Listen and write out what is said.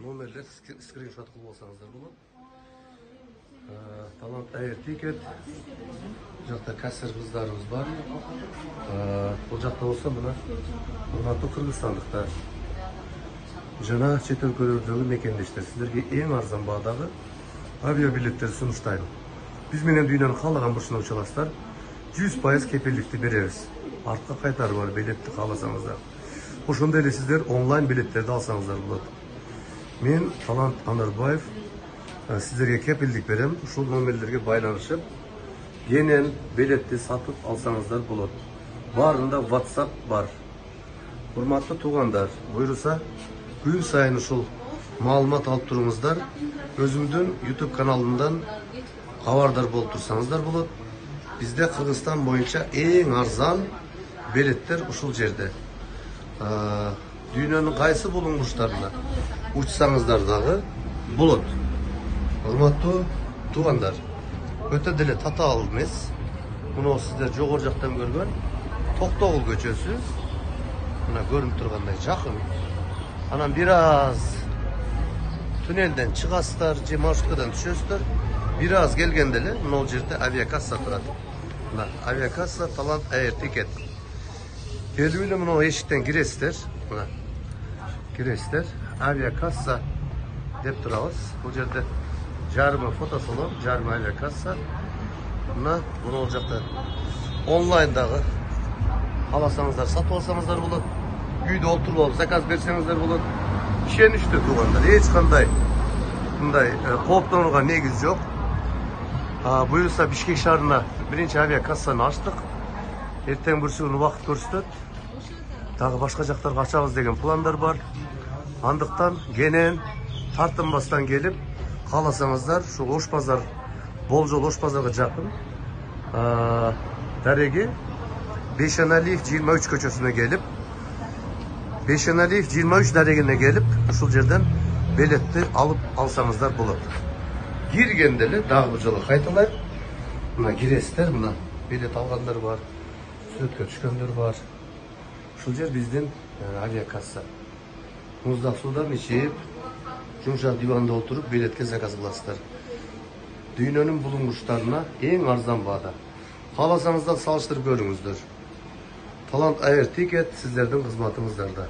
Номерлер скриншот кылып алсаңыздар болот. Талант Air Ticket. Жакта кассир кыздарыбыз бар. Бул жакта болсо мына урматтуу кыргызстандыктар жана чет өлкөлөрдөгү мекендештер сиздерге эң арзан баадагы авиабилеттерди сунуштайм. Биз менен дүйнөнүн каалаган бурчуна уча аласыздар. 100% кепилдикти беребиз. Артка кайтарып бар билетти кааласаңыздар. Ошондой эле сиздер онлайн билеттерди алсаңыздар болот. Мен Талант Анарбаев сиздерге кепилдик берем. Ушул номерлерге байланышып, кенен билетти сатып алсаңыздар болот. Баарында WhatsApp бар. Урматтуу туугандар, буйруса күн сайын ушул маалымат алып туруңуздар. Өзүмдүн YouTube каналымдан кабардар болуп турсаңыздар болот. Бизде Кыргызстан боюнча эң арзан билеттер ушул жерде. Дүйнөнүн кайсы булуңгучтарына учсаңыздар дагы болот. Урматтуу туугандар, өтө деле татаал эмес. Муну сиздер жогору жактан көргөн Токтогул көчөсү. Мына көрүнүп тургандай жакын. Анан бир аз туннелден чыгасыздар, же маршруткадан түшөсүздөр. Бир аз келгенде эле мына жерде авиакасса турат. Мына авиакасса Талант Air Ticket. Келип эле мына эшиктен киресиздер. Мына киресиздер. Авиакасса деп турабыз. Бул жерде жарымы фотосалон, жарымы авиакасса. Мына бул жакта онлайндагы аласаңыздар, сатып алсаңыздар болот. Үйдө отуруп алып заказ берсеңиздер болот. Ишеничтүү туугандар, эч кандай мындай кооптонууга негиз жок. Буюрса Бишкек шаарына биринчи авиакассаны ачтык. Эртең бүрсүгүн убакыт көрсөтөт. Дагы башка жактарга ачабыз деген пландар бар. Андыктан кенен тартынбастан келип кааласаңыздар, ушу Ош базар, Болжол Ош базарга жакын. Дареги Бейшеналиев 23 көчөсүнө келип, Бейшеналиев 23 дарегине келип, ушул жерден билетти алып алсаңыздар болот. Киргенде эле дагы бир жолу кайталайм. Мына киресиздер, мына билет алгандар бар, сүрөткө түшкөндөр бар. Ушул жер биздин авиакасса. Муздак суудан ичип, жумшак диванда отуруп билетке заказ кыласыздар. Дүйнөнүн булуңгучтарына эң арзан баада. Кааласаңыздар салыштырып көрүңүздөр. Талант Air Ticket сиздердин кызматыңыздарда.